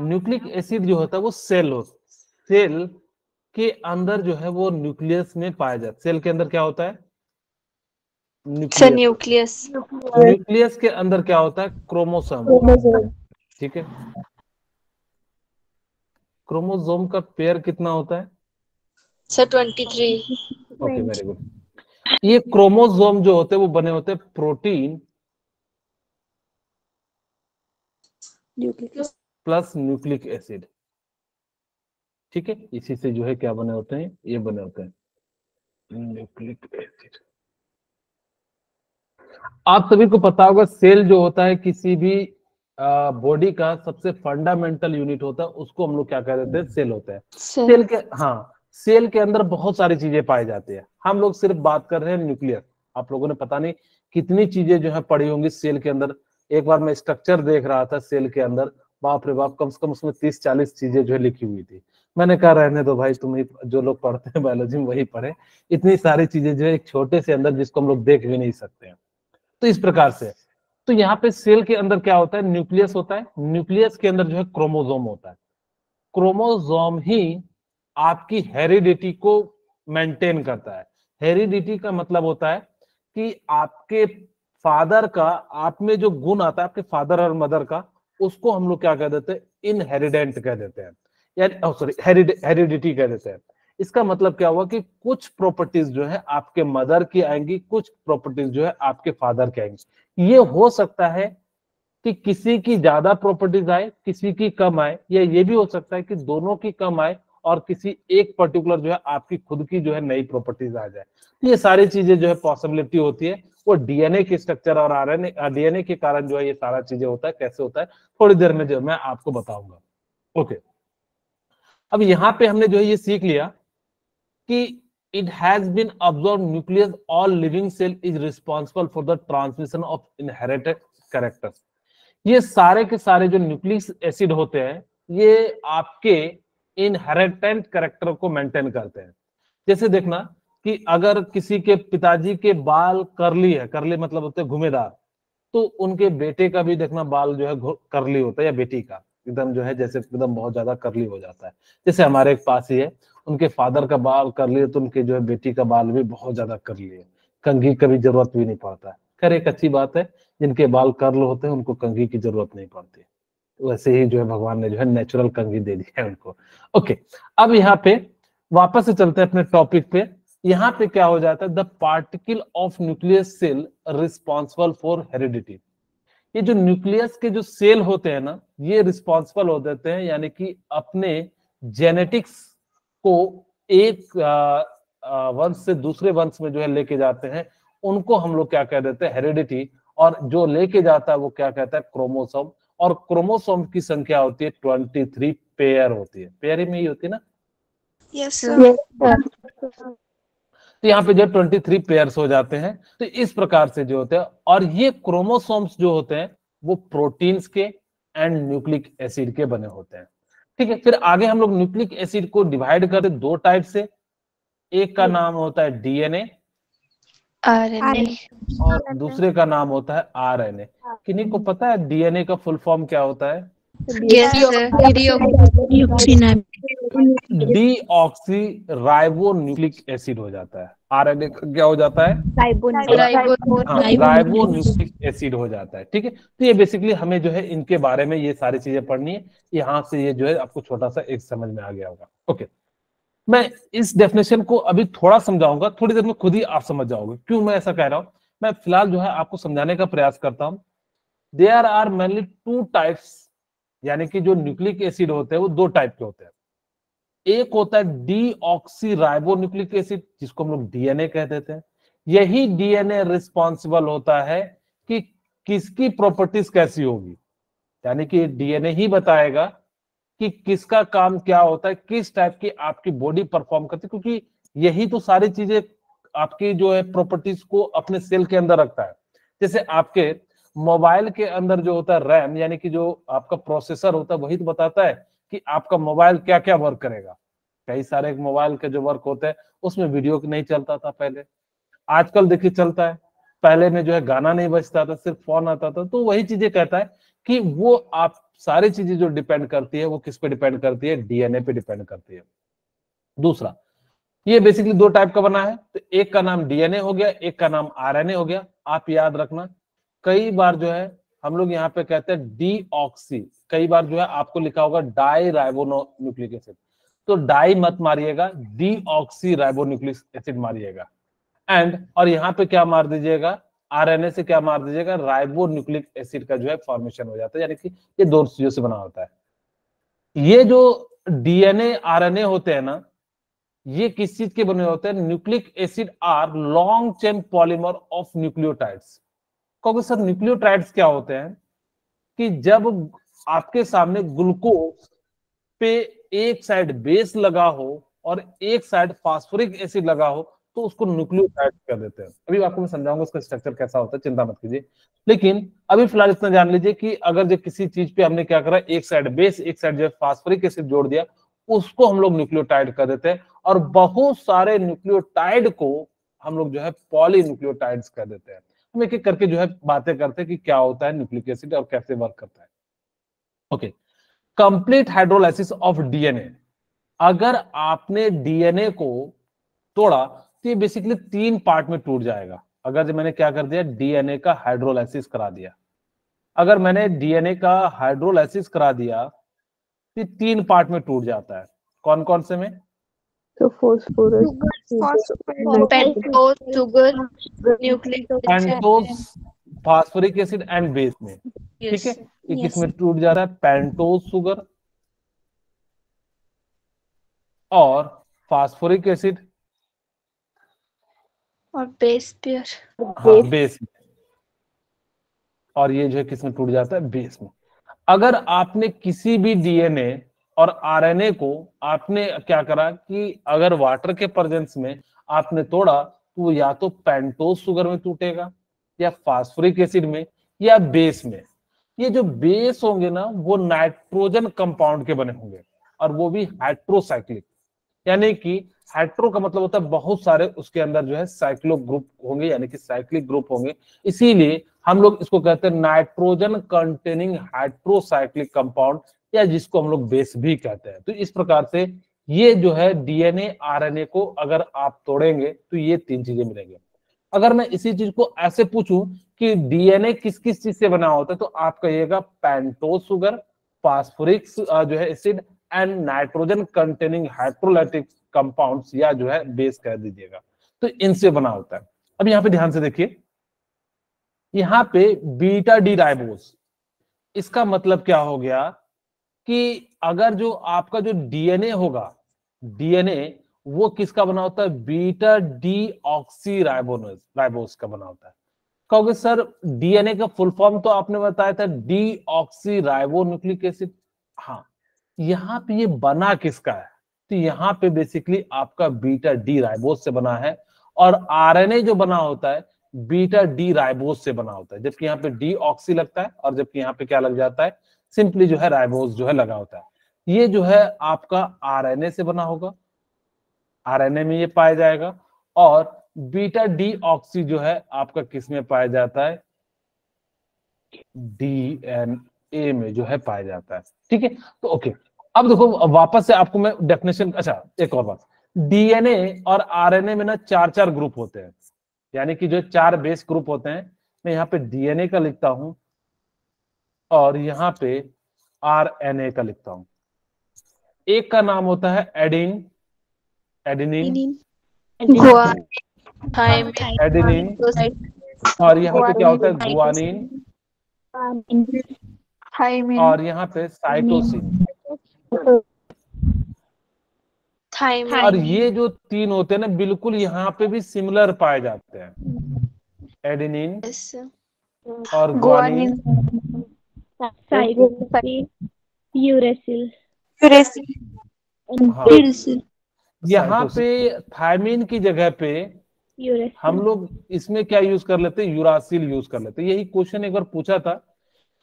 Nucleic acid जो होता है वो सेल के अंदर जो है वो न्यूक्लियस में पाया जाता है। सेल के अंदर क्या होता है? न्यूक्लियस। न्यूक्लियस के अंदर क्या होता है? क्रोमोसोम। ठीक है, क्रोमोसोम का पेयर कितना होता है? सर 23। Okay, very good. ये क्रोमोसोम जो होते हैं वो बने होते हैं प्रोटीन प्लस न्यूक्लिक एसिड। ठीक है, इसी से जो है क्या बने होते हैं? ये बने होते हैं न्यूक्लिक एसिड। आप सभी को पता होगा सेल जो होता है किसी भी बॉडी का सबसे फंडामेंटल यूनिट होता है, उसको हम लोग क्या कह देते हैं? सेल होता है। सेल के सेल के अंदर बहुत सारी चीजें पाई जाती है। हम लोग सिर्फ बात कर रहे हैं न्यूक्लियस। आप लोगों ने पता नहीं कितनी चीजें जो है पड़ी होंगी सेल के अंदर। एक बार मैं स्ट्रक्चर देख रहा था सेल के अंदर, बाप रे बाप, कम से कम उसमें 30-40 चीजें जो है लिखी हुई थी। मैंने कहा रहने दो भाई, तुम ही जो लोग पढ़ते हैं बायोलॉजी में वही पढ़े। इतनी सारी चीजें जो है एक छोटे से अंदर जिसको हम लोग देख भी नहीं सकते हैं। तो इस प्रकार से, तो यहाँ पे सेल के अंदर क्या होता है? न्यूक्लियस होता है। न्यूक्लियस के अंदर जो है क्रोमोसोम होता है। क्रोमोसोम ही आपकी हेरिडिटी को मेंटेन करता है। हेरिडिटी का मतलब होता है कि आपके फादर का आप में जो गुण आता है, आपके फादर और मदर का, उसको हम लोग क्या कह देते हैं? इनहेरिडेंट कह देते हैं, यानी सॉरी हेरिडिटी कह देते हैं। इसका मतलब क्या हुआ कि कुछ प्रॉपर्टीज जो है आपके मदर की आएंगी, कुछ प्रॉपर्टीज जो है आपके फादर की आएंगी। ये हो सकता है कि किसी की ज्यादा प्रॉपर्टीज आए, किसी की कम आए, या ये भी हो सकता है कि दोनों की कम आए और किसी एक पर्टिकुलर जो है आपकी खुद की जो है नई प्रॉपर्टीज आ जाए। ये सारी चीजें जो है पॉसिबिलिटी होती है, वो डीएनए के स्ट्रक्चर और आरएनए डीएनए के कारण जो है ये सारा चीजें होता है। कैसे होता है थोड़ी देर में जो मैं आपको बताऊंगा। ओके, अब यहाँ पे हमने जो है ये सीख लिया कि it has been observed nucleus all living cell is responsible for the transmission of inherited characters। ये सारे के सारे जो न्यूक्लिक एसिड होते हैं ये आपके इनहेरिटेंट कैरेक्टर को मेंटेन करते हैं। जैसे देखना कि अगर किसी के पिताजी के बाल करली है, करली मतलब होते हैं घुमेदार, तो उनके बेटे का भी देखना बाल जो है करली होता है, या बेटी का एकदम जो है जैसे एकदम बहुत ज्यादा करली हो जाता है। जैसे हमारे एक पास ही है, उनके फादर का बाल करली है तो उनके जो है बेटी का बाल भी बहुत ज्यादा करली है, कंघी का भी जरूरत भी नहीं पड़ता है। खैर एक अच्छी बात है, जिनके बाल कर्ल होते हैं उनको कंघी की जरूरत नहीं पड़ती। वैसे ही जो है भगवान ने जो है नेचुरल कंघी दे दी है उनको। ओके, अब यहाँ पे वापस से चलते हैं अपने टॉपिक पे। यहाँ पे क्या हो जाता है? The particle of nucleus cell responsible for heredity. ये जो न्यूक्लियस के जो सेल होते हैं ना, ये रिस्पॉन्सिबल हो देते हैं, यानी कि अपने जेनेटिक्स को एक वंश से दूसरे वंश में जो है लेके जाते हैं। उनको हम लोग क्या कह देते हैं? हेरिडिटी। और जो लेके जाता है वो क्या कहता है? क्रोमोसोम। और क्रोमोसोम की संख्या होती है 23 पेयर होती है। पेयर में ही होती है ना? Yes sir. तो यहाँ पे जो 23 पेयर्स हो जाते हैं। तो इस प्रकार से जो होते हैं, और ये क्रोमोसोम्स जो होते हैं वो प्रोटीन्स के एंड न्यूक्लिक एसिड के बने होते हैं। ठीक है, फिर आगे हम लोग न्यूक्लिक एसिड को डिवाइड करते दो टाइप से। एक का नाम होता है डीएनए आरएनए। और दूसरे का नाम होता है आरएनए। किन्हीं को पता है डीएनए का फुल फॉर्म क्या होता है? Yes sir. Deoxy ribonucleic acid हो जाता है। आरएनए का क्या हो जाता है? राइबोन्यूक्लिक एसिड हो जाता है। ठीक है, तो ये बेसिकली हमें जो है इनके बारे में ये सारी चीजें पढ़नी है। यहाँ से ये जो है आपको छोटा सा एक समझ में आ गया होगा। ओके, मैं इस डेफिनेशन को अभी थोड़ा समझाऊंगा, थोड़ी देर में खुद ही आप समझ जाओगे क्यों मैं ऐसा कह रहा हूं। मैं फिलहाल जो है आपको समझाने का प्रयास करता हूं। There are mainly two types, यानी कि जो न्यूक्लिक एसिड होते हैं वो दो टाइप के होते हैं। एक होता है डीऑक्सी राइबोन्यूक्लिक एसिड, जिसको हम लोग डीएनए कह देते हैं। यही डीएनए रिस्पॉन्सिबल होता है कि किसकी प्रॉपर्टीज कैसी होगी, यानी कि डीएनए ही बताएगा कि किसका काम क्या होता है, किस टाइप की आपकी बॉडी परफॉर्म करती है, क्योंकि यही तो सारी चीजें आपकी जो है प्रॉपर्टीज को अपने सेल के अंदर रखता है। जैसे आपके मोबाइल के अंदर जो होता है रैम, यानी कि जो आपका प्रोसेसर होता है, वही तो बताता है कि आपका मोबाइल क्या क्या वर्क करेगा। कई सारे मोबाइल के जो वर्क होते हैं उसमें वीडियो नहीं चलता था पहले, आजकल देखिए चलता है। पहले में जो है गाना नहीं बजता था, सिर्फ फोन आता था। तो वही चीजें कहता है कि वो आप सारी चीजें जो डिपेंड करती है वो किस पे डिपेंड करती है, डीएनए पे डिपेंड करती है। दूसरा, ये बेसिकली दो टाइप का बना है, तो एक का नाम डीएनए हो गया, एक का नाम आरएनए हो गया। आप याद रखना, कई बार जो है हम लोग यहाँ पे कहते हैं डीऑक्सी, कई बार जो है आपको लिखा होगा डाई राइबोन्यूक्लिक एसिड, तो डाई मत मारिएगा, डीऑक्सी राइबोन्यूक्लिक एसिड मारिएगा। एंड और यहाँ पे क्या मार दीजिएगा, आरएनए से क्या मार दीजिएगा, राइबोन्यूक्लिक एसिड का जो है फॉर्मेशन हो जाता है, यानी कि ये दो चीजों से बना होता है। ये जो डीएनए आरएनए होते हैं ना, ये किस चीज के बने होते हैं, nucleic acid are long chain polymer of nucleotides. क्योंकि सर न्यूक्लियोटाइड्स क्या होते हैं कि जब आपके सामने ग्लूकोज पे एक साइड बेस लगा हो और एक साइड फास्फोरिक एसिड लगा हो तो उसको न्यूक्लियोटाइड कर देते हैं। अभी आपको मैं समझाऊंगा उसका स्ट्रक्चर कैसा होता है, चिंता मत कीजिए। लेकिन अभी फिलहाल इतना जान लीजिए कि अगर जो किसी चीज पे हमने क्या करा, एक साइड बेस एक साइड जो है फास्फोरिक एसिड जोड़ दिया, उसको हम लोग न्यूक्लियोटाइड कर देते हैं। और बहुत सारे न्यूक्लियोटाइड को हम लोग जो है पॉलीन्यूक्लियोटाइड्स कर देते हैं। हम एक एक करके जो है बातें करते हैं कि क्या होता है न्यूक्लिक एसिड और कैसे वर्क करता है। Okay, complete hydrolysis of DNA. अगर आपने डीएनए को तोड़ा तो ये बेसिकली 3 पार्ट में टूट जाएगा। अगर जो मैंने क्या कर दिया, डीएनए का हाइड्रोलाइसिस करा दिया, अगर मैंने डीएनए का हाइड्रोलाइसिस करा दिया तो 3 पार्ट में टूट जाता है। कौन कौन से में? तो phosphorus, pentose, sugar, nucleic pentose, phosphoric acid and base में। ठीक है, ये किस में टूट जा रहा है, पेंटोस शुगर और फास्फोरिक एसिड और बेस पेयर। हाँ, बेस में। और ये जो है किस में टूट जाता है, बेस में। अगर आपने किसी भी डीएनए और आरएनए को आपने क्या करा कि अगर वाटर के प्रेजेंस में आपने तोड़ा तो वो या तो पेंटोस शुगर में टूटेगा या फास्फोरिक एसिड में या बेस में। ये जो बेस होंगे ना वो नाइट्रोजन कंपाउंड के बने होंगे और वो भी हेट्रोसाइक्लिक, यानी कि हेट्रो का मतलब होता है बहुत सारे, उसके अंदर जो है साइक्लो ग्रुप होंगे यानी कि साइक्लिक ग्रुप होंगे। इसीलिए हम लोग इसको कहते हैं नाइट्रोजन कंटेनिंग हेट्रोसाइक्लिक कंपाउंड, या जिसको हम लोग बेस भी कहते हैं। तो इस प्रकार से ये जो है डीएनए आरएनए को अगर आप तोड़ेंगे तो ये 3 चीजें मिलेंगे। अगर मैं इसी चीज को ऐसे पूछूं कि डीएनए किस किस चीज से बना होता है, तो आप कहिएगा पेंटोस शुगर, फास्फोरिक जो है acid and nitrogen containing hydrolytic compounds, या जो है बेस कह दीजिएगा। तो इनसे बना होता है। अब यहाँ पे ध्यान से देखिए, यहाँ पे बीटा डी राइबोस, इसका मतलब क्या हो गया कि अगर जो आपका जो डीएनए होगा, डीएनए वो किसका बना होता है, बीटा डी ऑक्सी राइबोस का बना होता है। कहोगे सर डीएनए का फुल फॉर्म तो आपने बताया था डी ऑक्सी राइबोन्यूक्लिक एसिड। हाँ, यहाँ पे ये बना किसका है, तो यहाँ पे बेसिकली आपका बीटा डी राइबोस से बना है। और आरएनए जो बना होता है बीटा डी राइबोस से बना होता है, जबकि यहाँ पे डी ऑक्सी लगता है और जबकि यहाँ पे क्या लग जाता है, सिंपली जो है राइबोस जो है लगा होता है। ये जो है आपका आरएनए से बना होगा, आरएनए में ये पाया जाएगा। और बीटा डी ऑक्सी जो है आपका किस में पाया जाता है, डीएनए में जो है पाया जाता है। ठीक है, तो ओके, अब देखो वापस से आपको मैं डेफिनेशन, अच्छा एक और बात, डीएनए और आरएनए में ना 4 ग्रुप होते हैं, यानी कि जो 4 बेस ग्रुप होते हैं। मैं यहाँ पे डीएनए का लिखता हूं और यहाँ पे आरएनए का लिखता हूं। एक का नाम होता है एडेनिन, एडेनिन, और यहाँ पे क्या होता है गुआनिन, और यहाँ पे साइटोसिन। और ये जो 3 होते हैं ना बिल्कुल यहाँ पे भी सिमिलर पाए जाते हैं, एडेनिन और गुआनिन, यूरेसिल। हाँ, यहाँ पे थायमिन की जगह पे हम लोग इसमें क्या यूज कर लेते हैं, यूरासिल यूज कर लेते हैं। यही क्वेश्चन एक बार पूछा था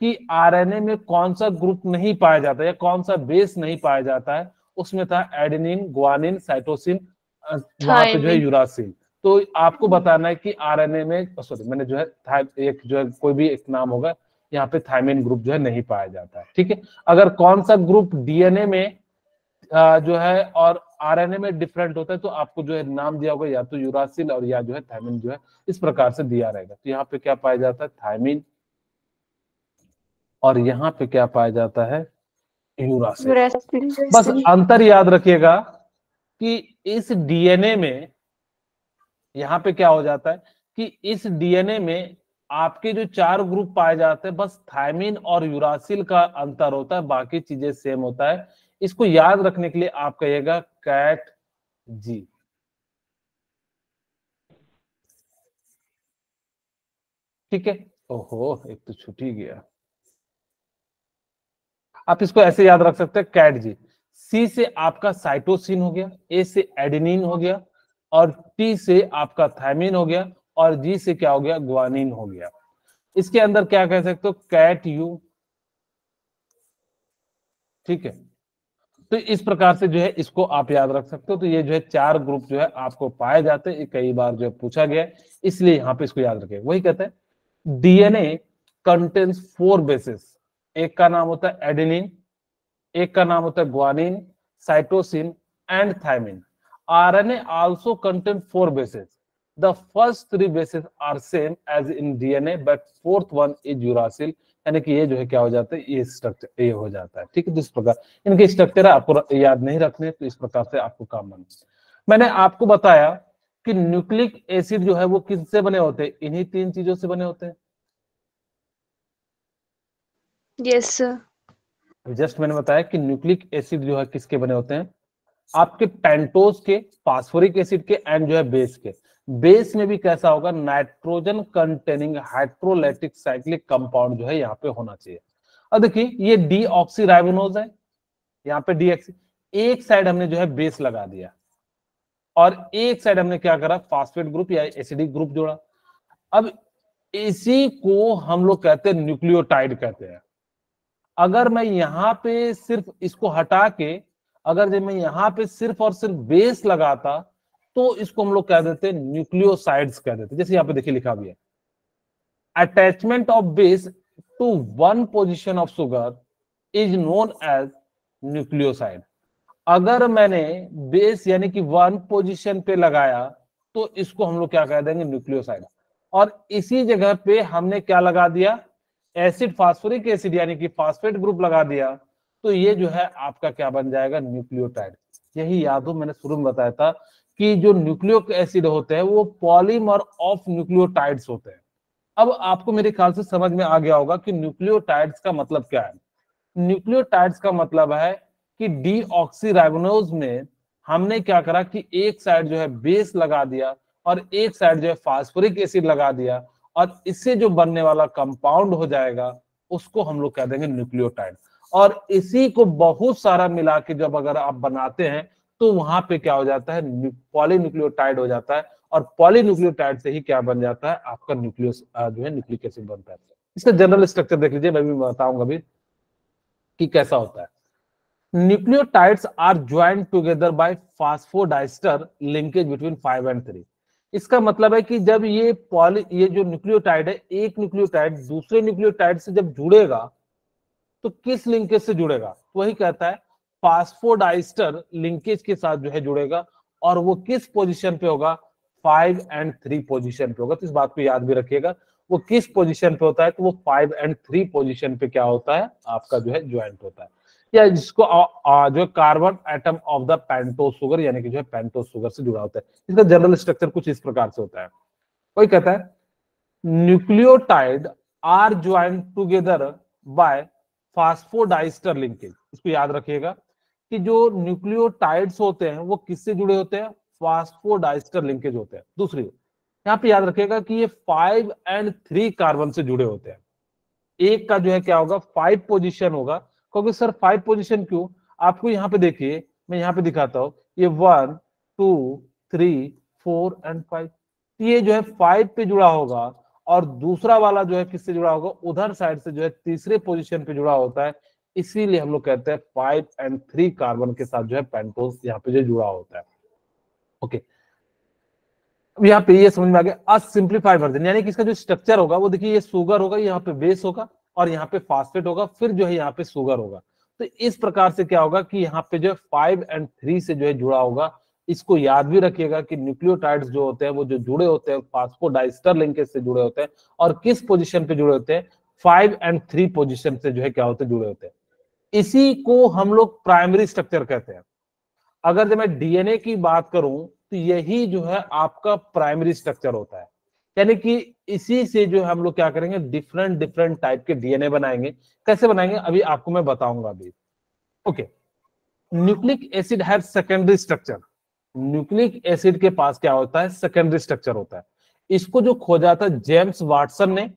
कि आरएनए में कौन सा ग्रुप नहीं पाया जाता या कौन सा बेस नहीं पाया जाता है, उसमें था एडेनिन, गुआनिन, साइटोसिन, वहां पे जो है यूरासिल। तो आपको बताना है कि आरएनए में, सॉरी मैंने जो है एक जो है कोई भी एक नाम होगा, यहाँ पे थायमिन ग्रुप जो है नहीं पाया जाता है। ठीक है, अगर कौन सा ग्रुप डीएनए में जो है और आरएनए में डिफरेंट होता है तो आपको जो है नाम दिया होगा या तो यूरासिल और या जो है थायमिन जो है इस प्रकार से दिया रहेगा। तो यहाँ पे क्या पाया जाता है, थायमिन, और यहाँ पे क्या पाया जाता है, यूरासिल। बस अंतर याद रखिएगा कि इस डीएनए में यहाँ पे क्या हो जाता है कि इस डीएनए में आपके जो 4 ग्रुप पाए जाते हैं बस थायमिन और यूरासिल का अंतर होता है, बाकी चीजें सेम होता है। इसको याद रखने के लिए आप कहिएगा कैट जी। ठीक है, ओहो एक तो छूट ही गया। आप इसको ऐसे याद रख सकते हैं कैट जी। सी से आपका साइटोसिन हो गया, ए से एडेनिन हो गया, और टी से आपका थायमिन हो गया, और जी से क्या हो गया, ग्वानिन हो गया। इसके अंदर क्या कह सकते हो, कैट यू। ठीक है, तो इस प्रकार से जो है इसको आप याद रख सकते हो। तो ये जो है 4 ग्रुप जो है आपको पाए जाते हैं, कई बार जो है पूछा गया है, इसलिए यहाँ पे इसको याद रखें। वही कहते हैं डीएनए कंटेन्स 4 बेसिस, एक का नाम होता है एडेनिन, एक का नाम होता है guanine, cytosine and thymine. RNA also contain 4 bases. The first 3 bases are same as in DNA, but fourth one is uracil. यानी कि ये जो है क्या हो जाता है, ये स्ट्रक्चर ये हो जाता है। ठीक है, तो इस प्रकार इनके स्ट्रक्चर आपको याद नहीं रखने, तो इस प्रकार से आपको काम बना। मैंने आपको बताया कि न्यूक्लिक एसिड जो है वो किससे बने होते हैं, इन्हीं 3 चीजों से बने होते हैं। Yes sir. जस्ट मैंने बताया कि न्यूक्लिक एसिड जो है किसके बने होते हैं, आपके पेंटोज के, फास्फोरिक एसिड के एंड जो है बेस के। बेस में भी कैसा होगा, nitrogen containing hydrolytic cyclic compound जो है यहाँ पे होना चाहिए। अब देखिए ये डीऑक्सीराइबोनोज है, यहाँ पे डीऑक्सी, एक साइड हमने जो है बेस लगा दिया और एक साइड हमने क्या करा, फास्फेट ग्रुप या एसिडिक ग्रुप जोड़ा। अब इसी को हम लोग कहते हैं न्यूक्लियोटाइड कहते हैं। अगर मैं यहाँ पे सिर्फ इसको हटा के, अगर जब मैं यहाँ पे सिर्फ और सिर्फ बेस लगाता तो इसको हम लोग कह देते हैं न्यूक्लियोसाइड्स कह देते हैं। जैसे यहाँ पे देखिए लिखा भी है, attachment of base to one position of sugar is known as nucleoside. अगर मैंने बेस यानी कि 1 पोजीशन पे लगाया तो इसको हम लोग क्या कह देंगे, न्यूक्लियोसाइड। और इसी जगह पे हमने क्या लगा दिया, एसिड फास्फोरिक एसिड यानी कि फास्फेट ग्रुप लगा दिया, तो ये जो है आपका क्या बन जाएगा, न्यूक्लियोटाइड। यही याद हो, मैंने शुरू में बताया था कि जो न्यूक्लियोक एसिड होते हैं वो पॉलीमर ऑफ न्यूक्लियोटाइड्स होते हैं। अब आपको मेरे ख्याल से समझ में आ गया होगा कि न्यूक्लियोटाइड्स का मतलब क्या है। न्यूक्लियोटाइड्स का मतलब है कि डीऑक्सीराइबोनोज में हमने क्या करा कि एक साइड जो है बेस लगा दिया और एक साइड जो है फास्फोरिक एसिड लगा दिया, और इससे जो बनने वाला कंपाउंड हो जाएगा उसको हम लोग कह देंगे न्यूक्लियोटाइड। और इसी को बहुत सारा मिला के जब अगर आप बनाते हैं तो वहां पे क्या हो जाता है, पॉलीन्यूक्लियोटाइड हो जाता है, और पॉलीन्यूक्लियोटाइड से ही क्या बन जाता है, आपका न्यूक्लियोस जो है न्यूक्लिक एसिड बनता है। इसका जनरल स्ट्रक्चर देख लीजिए, मैं भी बताऊंगा अभी कि कैसा होता है। Nucleotides are joined together by phosphodiester linkage between 5 and 3। इसका मतलब है कि जब ये जो न्यूक्लियोटाइड है, एक न्यूक्लियोटाइड दूसरे न्यूक्लियोटाइड से जब जुड़ेगा तो किस लिंकेज से जुड़ेगा, वही कहता है फास्फोडाइस्टर लिंकेज के साथ जो है जुड़ेगा, और वो किस पोजीशन पे होगा, 5 and 3 पोजीशन पे होगा। तो इस बात को याद भी रखिएगा, वो किस पोजीशन पे होता है, तो वो 5 and 3 पोजीशन पे क्या होता है, आपका जो है ज्वाइंट होता है, या जिसको जो carbon atom of the pentose sugar यानी कि जो है पेंटोज शुगर से जुड़ा होता है। इसका जनरल स्ट्रक्चर कुछ इस प्रकार से होता है। कोई कहता है nucleotide are joint together by phosphodiester linkage. इसको याद रखिएगा कि जो न्यूक्लियोटाइड्स होते हैं वो किससे जुड़े होते हैं, फास्फोडाइस्टर लिंकेज होते हैं। दूसरी यहाँ पे याद रखिएगा कि ये 5 and 3 कार्बन से जुड़े होते हैं। एक का जो है क्या होगा, 5 पोजीशन होगा। क्योंकि सर 5 पोजीशन क्यों, आपको यहाँ पे देखिए, मैं यहाँ पे दिखाता हूँ, ये 1 2 3 4 and 5, ये जो है 5 पे जुड़ा होगा, और दूसरा वाला जो है किससे जुड़ा होगा, उधर साइड से जो है तीसरे पोजीशन पे जुड़ा होता है। इसीलिए हम लोग कहते हैं 5 and 3 कार्बन के साथ जो है पेंटोज यहाँ पे जो जुड़ा होता है। ओके, अब यहाँ पे ये समझ में आ गया। सिंप्लीफाइड वर्जन यानी कि इसका जो स्ट्रक्चर होगा वो देखिए, ये शुगर होगा, यहाँ पे बेस होगा, और यहाँ पे फास्फेट होगा, फिर जो है यहाँ पे शुगर होगा। तो इस प्रकार से क्या होगा कि यहाँ पे जो है 5 और 3 से जो है जुड़ा होगा। इसको याद भी रखिएगा कि न्यूक्लियोटाइड्स जो होते हैं वो जो जुड़े होते हैं फास्फोडाइस्टर लिंकेज से जुड़े होते हैं, और किस पोजीशन पे जुड़े होते हैं, 5 और 3 पोजीशन से जो है क्या होते हैं, जुड़े होते हैं। इसी को हम लोग प्राइमरी स्ट्रक्चर कहते हैं। अगर जब मैं डीएनए की बात करूं तो यही जो है आपका प्राइमरी स्ट्रक्चर होता है, यानी कि इसी से जो हम लोग क्या करेंगे, डिफरेंट डिफरेंट टाइप के डीएनए बनाएंगे। कैसे बनाएंगे अभी आपको मैं बताऊंगा अभी। ओके, न्यूक्लिक एसिड है सेकेंडरी स्ट्रक्चर। न्यूक्लिक एसिड के पास क्या होता है, सेकेंडरी स्ट्रक्चर होता है। इसको जो खोजा था जेम्स वाटसन ने,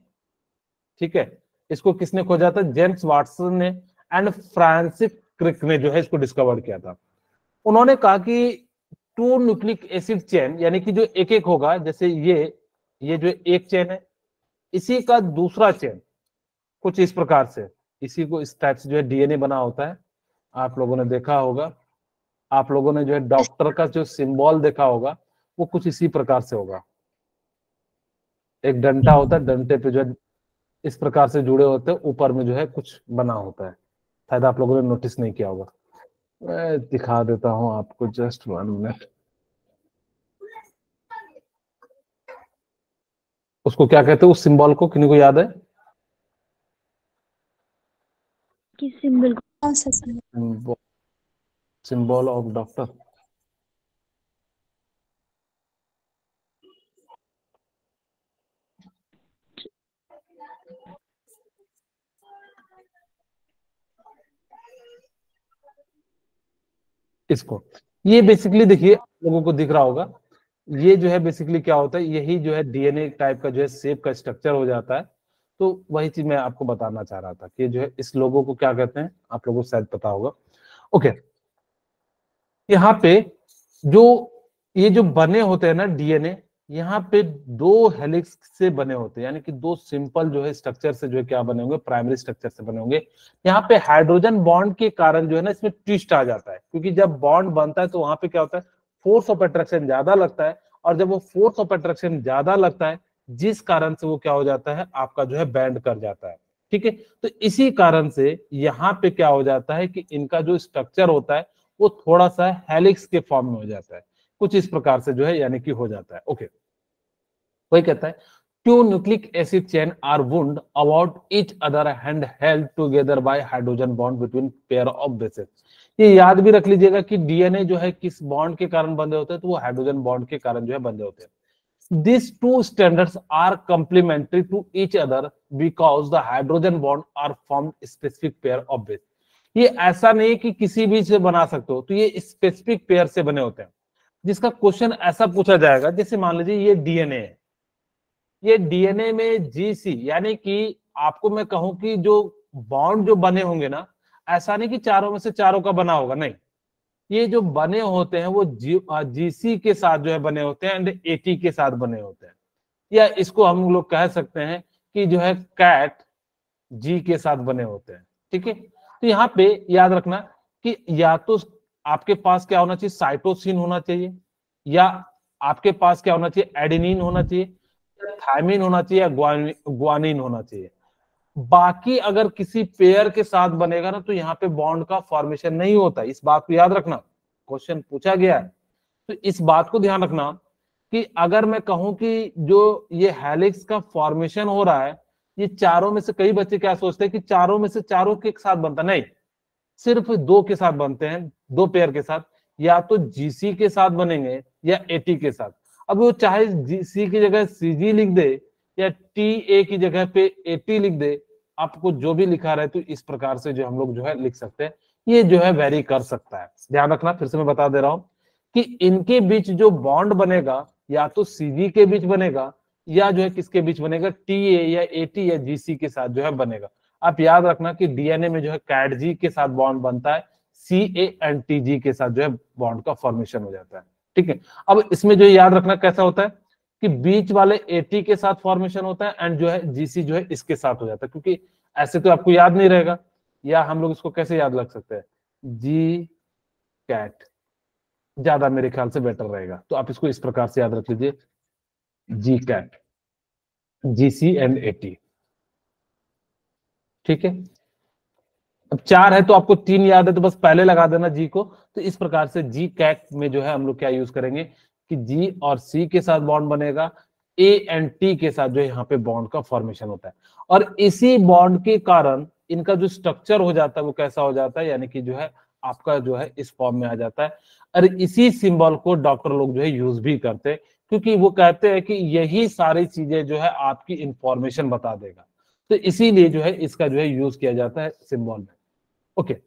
ठीक है, इसको किसने खोजा था, जेम्स वाटसन ने एंड फ्रांसिस क्रिक ने जो है इसको डिस्कवर किया था। उन्होंने कहा कि 2 न्यूक्लिक एसिड चेन, यानी कि जो एक एक होगा, जैसे ये जो एक चेन है, इसी का दूसरा चेन कुछ इस प्रकार से, इसी को इस टाइप से जो है डीएनए बना होता है। आप लोगों ने देखा होगा, आप लोगों ने जो है डॉक्टर का जो सिंबल देखा होगा वो कुछ इसी प्रकार से होगा। एक डंडा होता है, डंडे पे जो है इस प्रकार से जुड़े होते हैं, ऊपर में जो है कुछ बना होता है। शायद आप लोगों ने नोटिस नहीं किया होगा, मैं दिखा देता हूं आपको, जस्ट 1 मिनट। उसको क्या कहते हैं, उस सिंबल को, किन्हीं को याद है? किस सिंबल को? कौन सा symbol? Symbol of doctor. इसको, ये बेसिकली देखिए लोगों को दिख रहा होगा, ये जो है बेसिकली क्या होता है, यही जो है डीएनए टाइप का जो है शेप का स्ट्रक्चर हो जाता है। तो वही चीज मैं आपको बताना चाह रहा था कि जो है इस लोगों को क्या कहते हैं, आप लोगों को शायद पता होगा। ओके, यहाँ पे जो ये जो बने होते हैं ना डीएनए, यहाँ पे 2 हेलिक्स से बने होते हैं, यानी कि 2 सिंपल जो है स्ट्रक्चर से जो है क्या बने होंगे, प्राइमरी स्ट्रक्चर से बने होंगे। यहाँ पे हाइड्रोजन बॉन्ड के कारण जो है ना इसमें ट्विस्ट आ जाता है, क्योंकि जब बॉन्ड बनता है तो वहां पे क्या होता है, फोर्स ऑफ अट्रैक्शन ज्यादा लगता है, और जब वो फोर्स ऑफ अट्रैक्शन ज्यादा लगता है जिस कारण से वो क्या हो जाता है, आपका जो है बैंड कर जाता है। ठीक है, तो इसी कारण से यहाँ पे क्या हो जाता है कि इनका जो स्ट्रक्चर होता है वो थोड़ा सा हेलिक्स के फॉर्म में हो जाता है, कुछ इस प्रकार से जो है यानी कि हो जाता है। ओके, वही कहता है 2 nucleic acid chain are wound about each other and held together by hydrogen bond between pair of bases. ये याद भी रख लीजिएगा कि डीएनए जो है किस बॉन्ड के कारण बंधे होते हैं, तो वो हाइड्रोजन बॉन्ड के कारण जो है बंधे होते हैं। These two standards are complementary to each other because the hydrogen bond are formed specific pair of base। ये ऐसा नहीं कि किसी भी से बना सकते हो, तो ये स्पेसिफिक पेयर से बने होते हैं। जिसका क्वेश्चन ऐसा पूछा जाएगा, जैसे मान लीजिए ये डीएनए है, ये डीएनए में जीसी, यानी कि आपको मैं कहूं कि जो बॉन्ड जो बने होंगे ना, ऐसा नहीं कि चारों में से चारों का बना होगा, नहीं, ये जो बने होते हैं वो जीसी के साथ जो है बने होते हैं एंड एटी के साथ बने होते हैं, या इसको हम लोग कह सकते हैं कि जो है कैट जी के साथ बने होते हैं। ठीक है, तो यहाँ पे याद रखना कि या तो आपके पास क्या होना चाहिए, साइटोसिन होना चाहिए, या आपके पास क्या होना चाहिए, एडेनिन होना चाहिए, थायमिन होना चाहिए, या ग्वानिन होना चाहिए। बाकी अगर किसी पेयर के साथ बनेगा ना तो यहाँ पे बॉन्ड का फॉर्मेशन नहीं होता, इस बात को याद रखना, क्वेश्चन पूछा गया है। तो इस बात को ध्यान रखना कि अगर मैं कहूं कि जो ये हेलिक्स का फॉर्मेशन हो रहा है, ये चारों में से, कई बच्चे क्या सोचते हैं कि चारों में से चारों के साथ बनता, नहीं, सिर्फ 2 के साथ बनते हैं, 2 पेयर के साथ, या तो जीसी के साथ बनेंगे या एटी के साथ। अब वो चाहे जीसी की जगह सीजी लिख दे या टी ए की जगह पे एटी लिख दे, आपको जो भी लिखा रहे तो इस प्रकार से जो हम लोग जो है लिख सकते हैं, ये जो है वेरी कर सकता है। ध्यान रखना, फिर से मैं बता दे रहा हूं कि इनके बीच जो बॉन्ड बनेगा या तो सीजी के बीच बनेगा, या जो है किसके बीच बनेगा, टीए या एटी या जीसी के साथ जो है बनेगा। आप याद रखना कि डीएनए में जो है कैट जी के साथ बॉन्ड बनता है, सी ए एंड टी जी के साथ जो है बॉन्ड का फॉर्मेशन हो जाता है। ठीक है, अब इसमें जो याद रखना कैसा होता है कि बीच वाले एटी के साथ फॉर्मेशन होता है एंड जो है जीसी जो है इसके साथ हो जाता है, क्योंकि ऐसे तो आपको याद नहीं रहेगा, या हम लोग इसको कैसे याद रख सकते हैं, जी कैट ज्यादा मेरे ख्याल से बेटर रहेगा, तो आप इसको इस प्रकार से याद रख लीजिए, जी कैट, जीसी एंड एटी। ठीक है, अब 4 है तो आपको 3 याद है तो बस पहले लगा देना जी को। तो इस प्रकार से जी कैक में जो है हम लोग क्या यूज करेंगे कि जी और सी के साथ बॉन्ड बनेगा, ए एंड टी के साथ जो है यहाँ पे बॉन्ड का फॉर्मेशन होता है, और इसी बॉन्ड के कारण इनका जो स्ट्रक्चर हो जाता है वो कैसा हो जाता है, यानी कि जो है आपका जो है इस फॉर्म में आ जाता है। और इसी सिंबल को डॉक्टर लोग जो है यूज भी करते हैं, क्योंकि वो कहते हैं कि यही सारी चीजें जो है आपकी इंफॉर्मेशन बता देगा, तो इसीलिए जो है इसका जो है यूज किया जाता है सिंबल में। ओके,